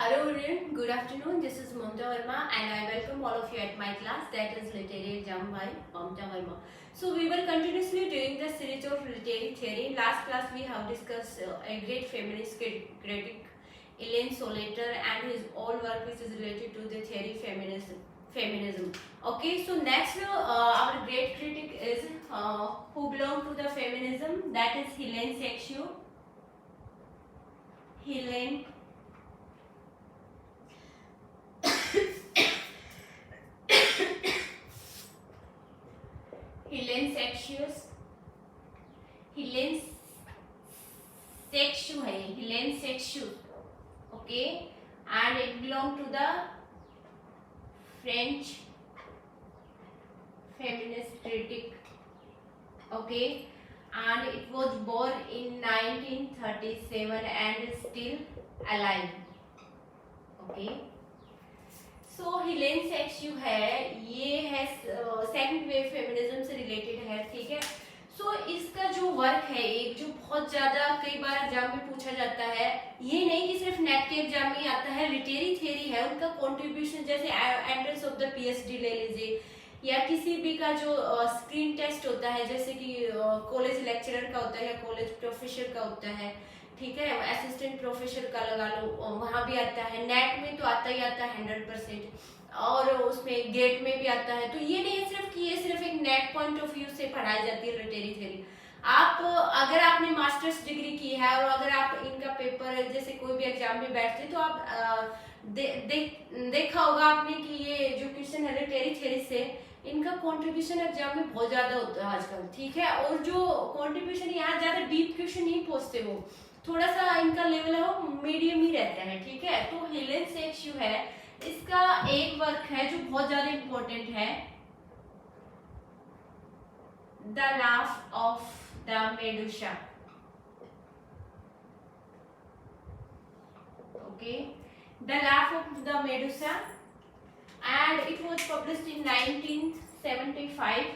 Hello everyone, good afternoon. This is Mamta Verma and I welcome all of you at my class that is Literary Exam by Mamta Verma. So we were continuously doing the series of literary theory. In last class we have discussed a great feminist critic, Elaine Solater, and his all work which is related to the theory feminism. Okay, so next our great critic is who belong to the feminism, that is Hélène Seixu. Hélène Seixu है Hélène Seixu, okay, and it belong to the French feminist critic, okay, and it was born in 1937 and is still alive, okay. सो हिलेन सेक्सू है, ये है second wave feminism से related है, ठीक है। सो इसका जो वर्क है एक जो बहुत ज्यादा कई बार एग्जाम में पूछा जाता है, ये नहीं कि सिर्फ नेट के एग्जाम में आता है, लिटरेरी थ्योरी है, उनका कंट्रीब्यूशन जैसे एंट्रेंस ऑफ द पीएचडी ले लीजिए या किसी भी का जो स्क्रीन टेस्ट होता है जैसे कि कॉलेज लेक्चरर का होता है या कॉलेज प्रोफेसर का होता है, ठीक है, असिस्टेंट प्रोफेसर का लगा लो, वहां भी आता है, नेट में तो आता ही आता है 100%, और उसमें गेट में भी आता है। तो ये नहीं है सिर्फ कि ये सिर्फ एक नेट पॉइंट ऑफ व्यू से पढ़ाई जाती है लिटरेरी थ्योरी। आप अगर आपने मास्टर्स डिग्री की है और अगर आप इनका पेपर जैसे कोई भी एग्जाम में बैठते तो आप देखा होगा आपने कि ये जो क्वेश्चन है लिटरेरी थ्योरी से इनका कंट्रीब्यूशन एग्जाम में बहुत ज्यादा होता है आजकल, ठीक है, और जो कंट्रीब्यूशन यहाँ ज्यादा डीप क्वेश्चन नहीं पूछते, वो थोड़ा सा इनका लेवल है वो मीडियम ही रहता है, ठीक है। तो हेलेन सेक्सू है, इसका एक वर्क है जो बहुत ज्यादा इंपॉर्टेंट है, the laugh of the Medusa, okay, the laugh of the Medusa, and it was published in 1975,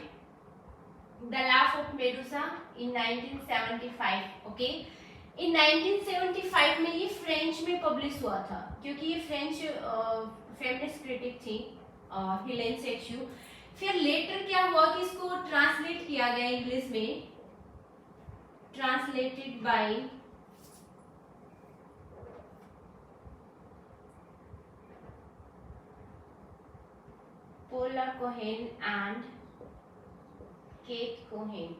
the laugh of Medusa in 1975, okay। in 1975 में ये फ्रेंच में पब्लिश हुआ था क्योंकि ये फ्रेंच फेमिनिस्ट क्रिटिक थी हिलेन सेक्सू। फिर लेटर क्या हुआ कि इसको ट्रांसलेट किया गया इंग्लिश में, translated bye Paula Cohen and Kate Cohen,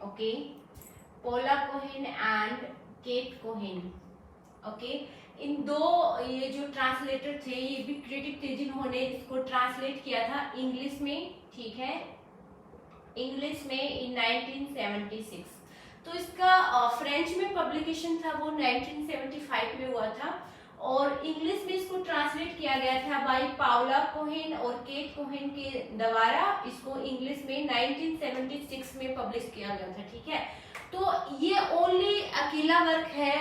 okay, Paula Cohen and Kate Cohen, okay। इन दो ये जो ट्रांसलेटर थे ये भी क्रिटिक थे जिन्होंने इसको ट्रांसलेट किया था इंग्लिश में, ठीक है, इंग्लिश में इन 1976। तो इसका फ्रेंच में पब्लिकेशन था वो 1975 में हुआ था और इंग्लिश में इसको ट्रांसलेट किया गया था बाय पाउला कोहेन और केट कोहेन के द्वारा, इसको इंग्लिश में 1976 में पब्लिश किया गया था, ठीक है। तो ये ओनली अकेला वर्क है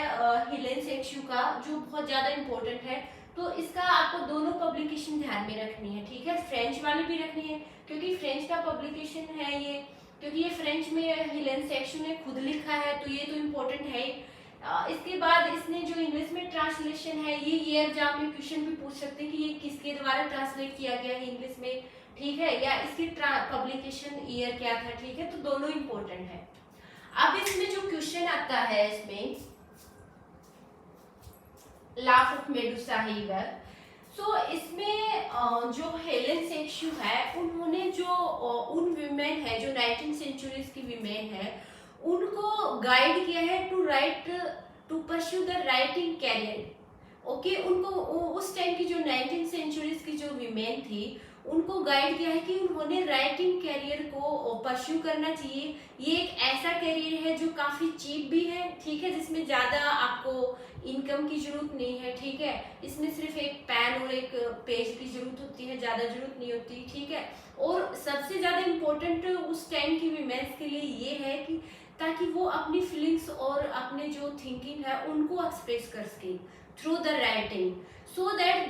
हिलेन सेक्सू का जो बहुत ज्यादा इंपॉर्टेंट है, तो इसका आपको दोनों पब्लिकेशन ध्यान में रखनी है, ठीक है, फ्रेंच वाली भी रखनी है क्योंकि फ्रेंच का पब्लिकेशन है ये, क्योंकि ये फ्रेंच में हिलेन सेक्सू ने खुद लिखा है तो ये तो इम्पोर्टेंट है। इसके बाद इसने जो इंग्लिश में ट्रांसलेशन है ये एग्जाम में क्वेश्चन भी पूछ सकते हैं कि ये किसके द्वारा ट्रांसलेट किया गया है इंग्लिश में, ठीक है, या इसकी पब्लिकेशन ईयर क्या था, ठीक है, तो दोनों इम्पोर्टेंट है। अब इसमें जो क्वेश्चन आता है इसमें लाफ ऑफ मेडुसा है वर्क, सो इसमें जो हेलेन सेक्सू है उन्होंने जो उन विमेन है जो 19th सेंचुरीज की विमेन है उनको गाइड किया है to pursue the writing career, okay. उनको उस टाइम की जो 19th सेंचुरीज की जो विमेन थी उनको गाइड किया है कि उन्होंने राइटिंग कैरियर को परस्यू करना चाहिए। ये एक ऐसा कैरियर है जो काफी चीप भी है, ठीक है, जिसमें ज्यादा आपको इनकम की जरूरत नहीं है, ठीक है, इसमें सिर्फ एक पेन और एक पेज की जरूरत होती है, ज्यादा जरूरत नहीं होती, ठीक है। और सबसे ज्यादा इम्पोर्टेंट उस टाइम की विमेन्स के लिए ये है कि ताकि वो अपनी फीलिंग्स और अपने जो थिंकिंग है उनको एक्सप्रेस कर सके through the writing, so that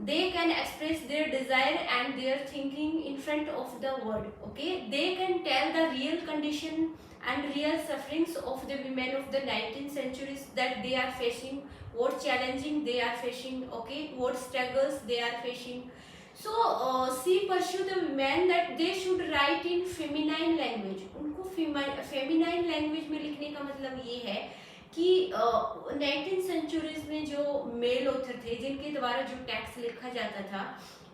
they can express their desire and their thinking in front of the world, okay, they can tell the real condition and real sufferings of the women of the 19th century that they are facing, what challenging they are facing, okay, what struggles they are facing. So she pursue the women that they should write in feminine language. उनको feminine language में लिखने का मतलब ये है कि 19th centuries में जो मेल ऑथर थे जिनके द्वारा जो टेक्स्ट लिखा जाता था,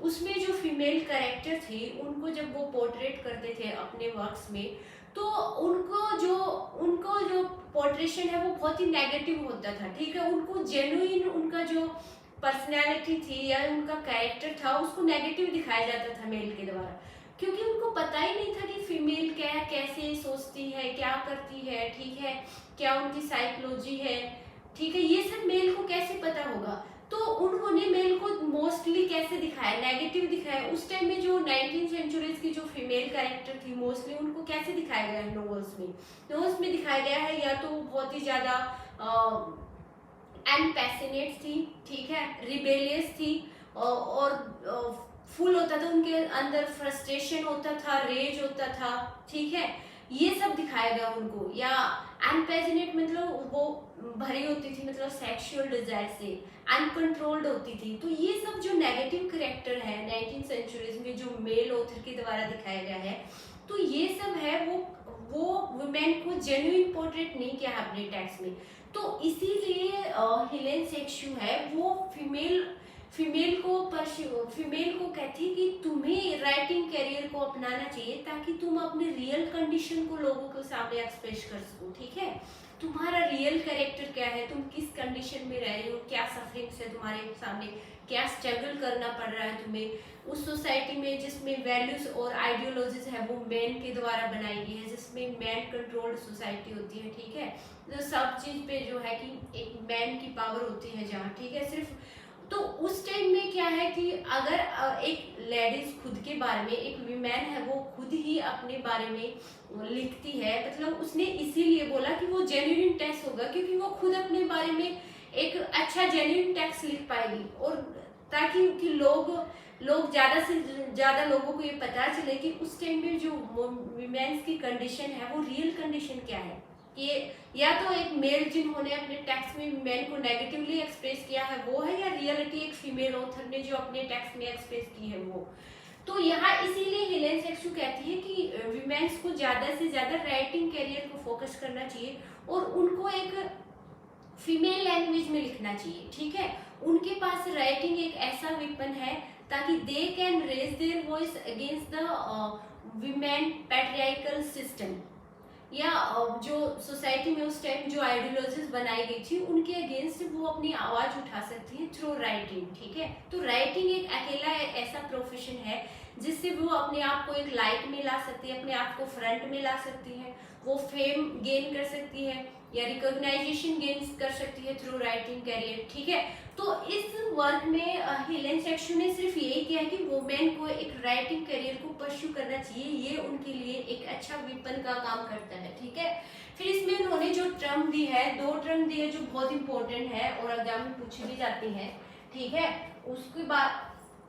उसमें जो फीमेल कैरेक्टर थी उनको जब वो पोर्ट्रेट करते थे अपने वर्क्स में, तो उनको जो पोर्ट्रेशन है वो बहुत ही नेगेटिव होता था, ठीक है। उनको जेन्युइन उनका जो पर्सनैलिटी थी या उनका कैरेक्टर था उसको नेगेटिव दिखाया जाता था मेल के द्वारा, क्योंकि उनको पता ही नहीं था कि फीमेल क्या है, कैसे सोचती है, क्या करती है, ठीक है, क्या उनकी साइकोलॉजी है, ठीक है, ये सब मेल को कैसे पता होगा। तो उन्होंने मेल को मोस्टली कैसे दिखाया, नेगेटिव दिखाया। उस टाइम में जो 19th सेंचुरीज की जो फीमेल कैरेक्टर थी मोस्टली उनको कैसे दिखाया गया है नॉवेल्स में दिखाया गया है, या तो बहुत ही ज्यादा पैशनेट थी, ठीक है, रिबेलियस थी, और फुल होता था उनके अंदर, फ्रस्ट्रेशन होता था, रेज होता था, ठीक है, ये सब दिखाया गया उनको। या अनपैशनेट मतलब वो भरी होती थी, मतलब सेक्सुअल डिजायर से अनकंट्रोल्ड होती थी। तो ये सब जो नेगेटिव कैरेक्टर है 19th सेंचुरीज में जो मेल ऑथर के द्वारा दिखाया गया है, तो ये सब है वो वुमेन को जेन्युइन पोर्ट्रेट नहीं किया अपने टेक्स्ट में। तो इसीलिए हेलेन सेक्सू है वो फीमेल को कहती है कि तुम्हें राइटिंग करियर को अपनाना चाहिए ताकि तुम अपने रियल कंडीशन को लोगों के सामने एक्सप्रेस कर सको, ठीक है। तुम्हारा रियल कैरेक्टर क्या है, तुम किस कंडीशन में रह रहे हो, क्या सफरिंग्स है तुम्हारे सामने, क्या स्ट्रगल करना पड़ रहा है तुम्हें उस सोसाइटी में जिसमें वैल्यूज और आइडियोलॉजीज है वो मैन के द्वारा बनाई गई है, जिसमें मैन कंट्रोल्ड सोसाइटी होती है, ठीक है। तो सब चीज पे जो है कि एक मैन की पावर होती है जहाँ, ठीक है, सिर्फ। तो उस टाइम में क्या है कि अगर एक लेडीज खुद के बारे में, एक वीमेन है वो खुद ही अपने बारे में लिखती है, मतलब उसने इसीलिए बोला कि वो जेन्युइन टेक्स्ट होगा क्योंकि वो खुद अपने बारे में एक अच्छा जेन्युइन टेक्स्ट लिख पाएगी, और ताकि कि लोग ज्यादा से ज्यादा लोगों को ये पता चले कि उस टाइम में जो वीमेन्स की कंडीशन है वो रियल कंडीशन क्या है। ये या तो एक मेल जिन्होंने अपने टेक्स्ट में मेल को नेगेटिवली एक्सप्रेस किया है वो है, या रियलिटी एक फीमेल ऑथर ने जो अपने टेक्स्ट में एक्सप्रेस की है वो। तो यहाँ इसीलिए हेलेन सेक्सू कहती है कि विमेन्स को ज्यादा से ज्यादा राइटिंग करियर को फोकस करना चाहिए और उनको एक फीमेल लैंग्वेज में लिखना चाहिए, ठीक है। उनके पास राइटिंग एक ऐसा वेपन है ताकि they can raise their voice against the women patriarchal system, या जो सोसाइटी में उस टाइम जो आइडियोलॉजीज बनाई गई थी उनके अगेंस्ट वो अपनी आवाज उठा सकती है थ्रू राइटिंग, ठीक है। तो राइटिंग एक अकेला ऐसा प्रोफेशन है जिससे वो अपने आप को एक लाइट में ला सकती है, अपने आप को फ्रंट में ला सकती है, वो फेम गेन कर सकती है या रिकॉग्नाइजेशन गेन कर सकती है थ्रू राइटिंग करियर, ठीक है। तो इस वर्क में हेलेन सेक्सू ने सिर्फ यही किया है कि वुमेन को एक राइटिंग करियर को परस्यू करना चाहिए, ये उनके लिए एक अच्छा वेपन का काम करता है, ठीक है। फिर इसमें उन्होंने जो टर्म दी है, 2 टर्म दी है जो बहुत इंपॉर्टेंट है और एग्जाम में पूछी भी जाती है, ठीक है। उसके बाद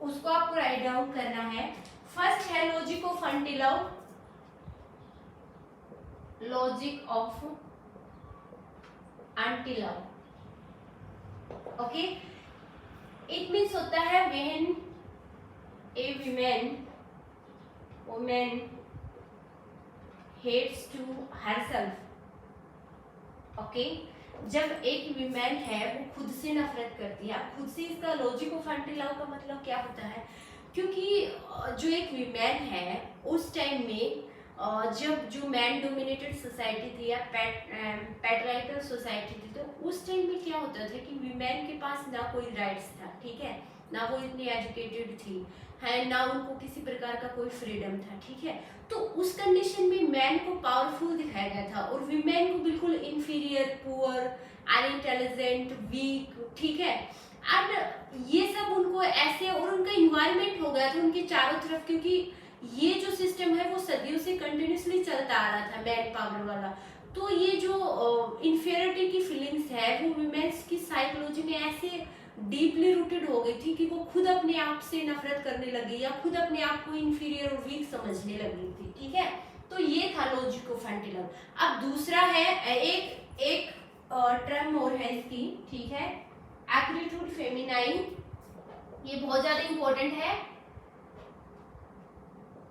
उसको आपको राइट डाउन करना है। फर्स्ट है लॉजिक ऑफ अंटिलव, लॉजिक ऑफ अंटिलव, ओके। इट मीन्स होता है when a woman hates to herself, okay. जब एक विमेन है वो खुद से नफरत करती है, खुद से, इसका लॉजिक ऑफ अंटिलव का मतलब क्या होता है, क्योंकि जो एक विमेन है उस टाइम में जब जो मैन डोमिनेटेड सोसाइटी थी या पैट्रियार्कल सोसाइटी थी, तो उस टाइम में क्या होता था कि विमेन के पास ना कोई राइट्स था, ठीक है, ना वो इतनी एजुकेटेड थी है, ना उनको किसी प्रकार का कोई फ्रीडम था, ठीक है। तो उस कंडीशन में मैन को पावरफुल दिखाया गया था और विमेन को बिल्कुल इंफीरियर, पुअर, अनइंटेलिजेंट, वीक, ठीक है। एंड ये सब उनको ऐसे, और उनका इन्वायरमेंट हो गया था उनके चारों तरफ, क्योंकि ये जो सिस्टम है वो सदियों से कंटिन्यूसली चलता आ रहा था मैन पावर वाला। तो ये जो इंफीरियरिटी की फीलिंग्स है वो विमेन्स की साइकोलॉजी में ऐसे डीपली रूटेड हो गई थी कि वो खुद अपने आप से नफरत करने लगी या खुद अपने आप को इंफीरियर और वीक समझने लगी थी, ठीक है। तो ये था लॉजिको-फंटिलम। अब दूसरा है एक टर्म और है इसकी, ठीक है, एप्टीट्यूड फेमिनाइन। ये बहुत ज्यादा इंपॉर्टेंट है,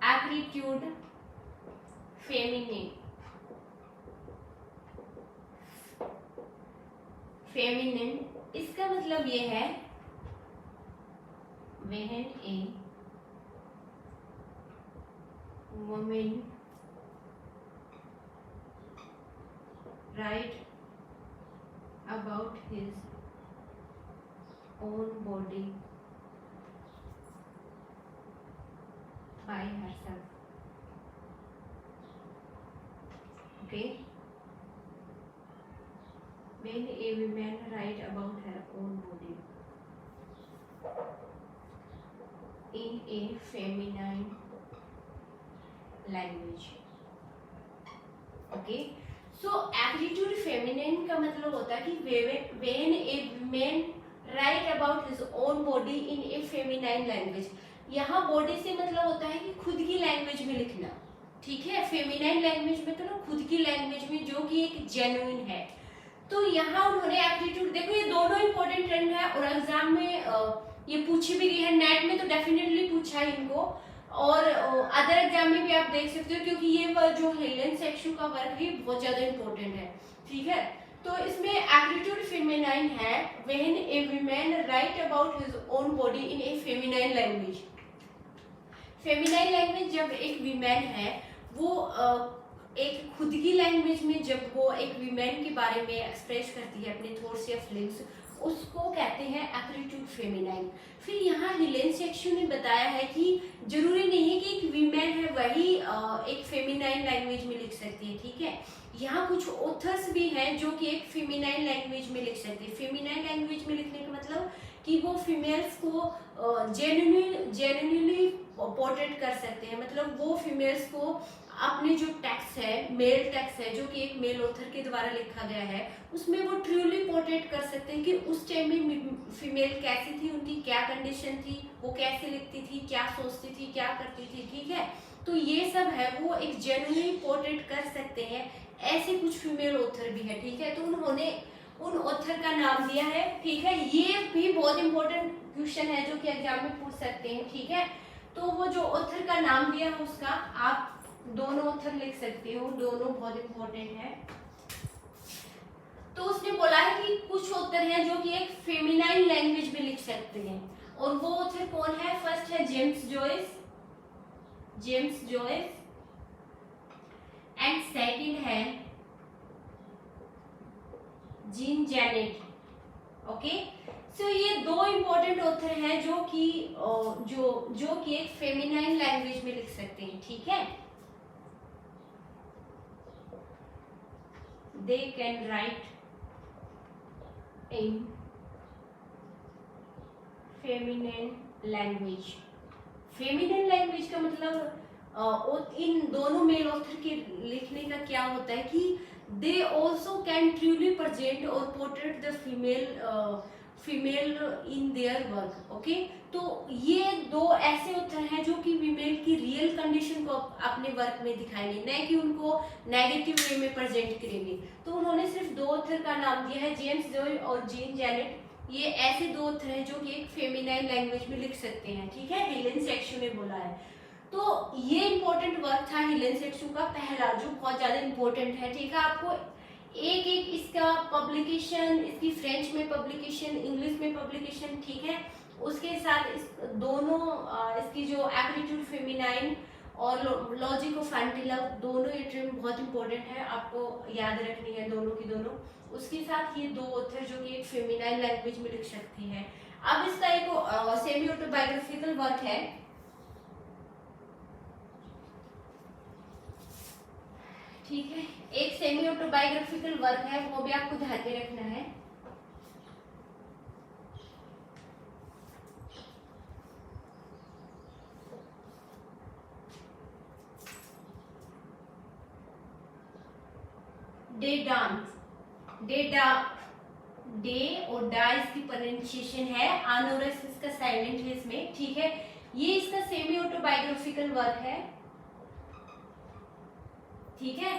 एप्टीट्यूड फेमिनिन, फेमिनिन। इसका मतलब ये है when a woman right about his own body by herself. Okay, when a woman write about her own body in a feminine language. Okay, so aptitude feminine का मतलब होता है कि when a woman right about his own body in A feminine language. यहाँ body से मतलब होता है कि खुद की लैंग्वेज में लिखना, ठीक है। फेमिनाइन लैंग्वेज में तो ना खुद की लैंग्वेज में, जो कि एक जेन्युइन है। तो यहाँ उन्होंने एप्टीट्यूड, देखो ये दोनों इंपॉर्टेंट ट्रेंड है और एग्जाम में ये पूछी भी गई है, नेट में तो डेफिनेटली पूछा है इनको, और अदर एग्जाम में भी आप देख सकते हो, क्योंकि ये जो हेलेन सेक्शु का वर्क है बहुत ज्यादा इंपॉर्टेंट है, ठीक है। तो इसमें एप्टीट्यूड फेमिनाइन है when a woman right about his own body in A feminine language. Feminine language जब एक वुमन है वो एक खुद की लैंग्वेज में जब वो एक वुमन के बारे में एक्सप्रेस करती है अपने थॉट्स या फीलिंग्स, उसको कहते हैं एप्टीट्यूड फेमिनाइन। फिर यहाँ हेलेन सेक्शु ने बताया है कि जरूरी नहीं है कि एक वीमेन है वही एक फेमिनाइन लैंग्वेज में लिख सकती है, ठीक है। यहाँ कुछ ऑथर्स भी हैं जो कि एक फेमिनाइन लैंग्वेज में लिख सकते हैं। फेमिनाइन लैंग्वेज में लिखने का मतलब कि वो फीमेल्स को जेन्युइनली पोर्ट्रेट कर सकते हैं, मतलब वो फीमेल्स को अपने जो टेक्स्ट है, मेल टेक्स्ट है जो कि एक मेल ऑथर के द्वारा लिखा गया है, उसमें वो ट्रूली पोर्ट्रेट कर सकते हैं कि उस टाइम में फीमेल कैसी थी, उनकी क्या कंडीशन थी, वो कैसे लिखती थी, क्या सोचती थी, क्या करती थी, ठीक है। तो ये सब है वो एक जेन्युइनली पोर्ट्रेट कर सकते हैं, ऐसे कुछ फीमेल ऑथर भी है, ठीक है। तो उन्होंने उन ऑथर का नाम दिया है, ठीक है। ये भी बहुत इंपॉर्टेंट क्वेश्चन है जो कि एग्जाम में पूछ सकते हैं, ठीक है। तो वो जो ऑथर का नाम दिया है उसका आप दोनों ऑथर लिख सकते हो, दोनों बहुत इंपॉर्टेंट है। तो उसने बोला है कि कुछ ऑथर हैं जो कि एक फेमिनाइन लैंग्वेज में लिख सकते हैं, और वो ऑथर कौन है? फर्स्ट है जेम्स जॉयस, एंड सेकंड है जीन जेनेट। ओके, सो ये दो इंपॉर्टेंट ऑथर हैं जो कि एक फेमिनाइन लैंग्वेज में लिख सकते हैं, ठीक है। They can write in feminine language. Feminine language का मतलब इन दोनों मेल ऑथर के लिखने का क्या होता है कि they also can truly present or portray the female in their work. Okay, तो ये दो ऐसे ऑथर हैं जो कि फीमेल की रियल कंडीशन को अपने वर्क में दिखाएंगे, न कि उनको नेगेटिव वे में प्रेजेंट करेंगे। तो उन्होंने सिर्फ दो ऑथर का नाम दिया है, जेम्स जॉय और जीन जेनेट। ये ऐसे दो ऑथर हैं जो कि एक फेमिनाइन लैंग्वेज में लिख सकते हैं, ठीक है। हेलेन सेक्शु ने बोला है। तो ये इंपॉर्टेंट वर्क था हेलेन सेक्शु का पहला, जो बहुत ज्यादा इंपॉर्टेंट है, ठीक है। आपको एक इसका पब्लिकेशन, इसकी फ्रेंच में पब्लिकेशन, इंग्लिश में पब्लिकेशन, ठीक है। उसके साथ दोनों इसकी जो एप्टीट्यूड फेमिनाइन और लॉजिको-फंटिलम, दोनों ये टर्म बहुत इंपॉर्टेंट है, आपको याद रखनी है दोनों की दोनों। उसके साथ ये दो ऑथर जो कि एक फेमिनाइन लैंग्वेज में लिख सकती है। अब इसका एक सेमी ऑटोबायोग्राफिकल वर्क है, ठीक है। एक सेमी ऑटोबायोग्राफिकल वर्क है, वो भी आपको ध्यान में रखना है। डे और डा इसकी प्रोनाउंसिएशन है, आनोरस इसका साइलेंट है इसमें, ठीक है। ये इसका सेमी ऑटोबायोग्राफिकल वर्क है। ठीक है,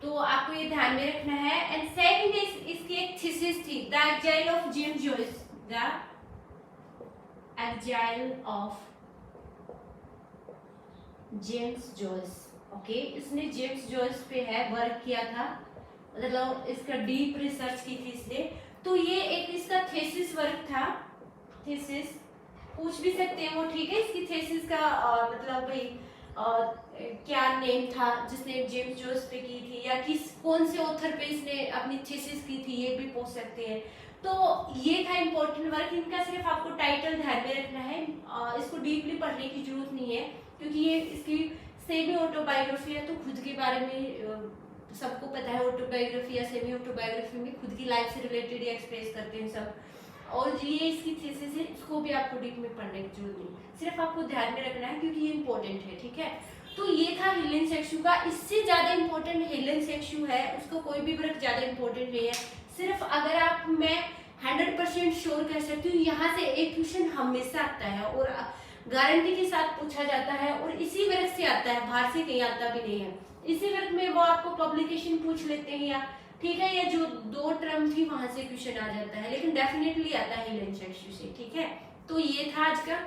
तो आपको ये ध्यान में रखना है। एंड सेकंड इसकी एक थीसिस थी, the exile of James Joyce, the exile of James Joyce. Okay, इसने जेम्स जॉयस पे है वर्क किया था, मतलब इसका डीप रिसर्च की थी इसने। तो ये एक इसका थीसिस वर्क था, थीसिस पूछ भी सकते हैं वो, ठीक है। इसकी थीसिस का मतलब भाई क्या नेम था जिसने जेम्स जॉयस पे की थी, या किस कौन से ऑथर पे इसने अपनी थीसिस की थी, ये भी पूछ सकते हैं। तो ये था इम्पोर्टेंट वर्क। इनका सिर्फ आपको टाइटल ध्यान में रखना है, इसको डीपली पढ़ने की जरूरत नहीं है, क्योंकि ये इसकी सेमी ऑटोबायोग्राफी है, तो खुद के बारे में सबको पता है। ऑटोबायोग्राफी या सेमी ऑटोबायोग्राफी में खुद की लाइफ से रिलेटेड एक्सप्रेस करते हैं सब, और ये इसकी थीसिस है, इसको भी आपको डीप में पढ़ने की जरूरत नहीं, सिर्फ आपको ध्यान में रखना है क्योंकि ये इंपॉर्टेंट है, ठीक है। तो ये था हेलेन सेक्सू का। इससे ज्यादा इंपॉर्टेंट हेलेन सेक्सू है, उसको कोई भी वर्क ज्यादा इंपॉर्टेंट नहीं है। सिर्फ अगर आप, मैं 100% श्योर कह सकती हूँ, यहाँ से एक क्वेश्चन हमेशा आता है और गारंटी के साथ पूछा जाता है, और इसी वर्क से आता है, बाहर से कहीं आता भी नहीं है। इसी वर्क में वो आपको पब्लिकेशन पूछ लेते हैं, या ठीक है, या जो 2 टर्म थी वहां से क्वेश्चन आ जाता है, लेकिन डेफिनेटली आता है हेलेन सेक्सू से, ठीक है। तो ये था आज का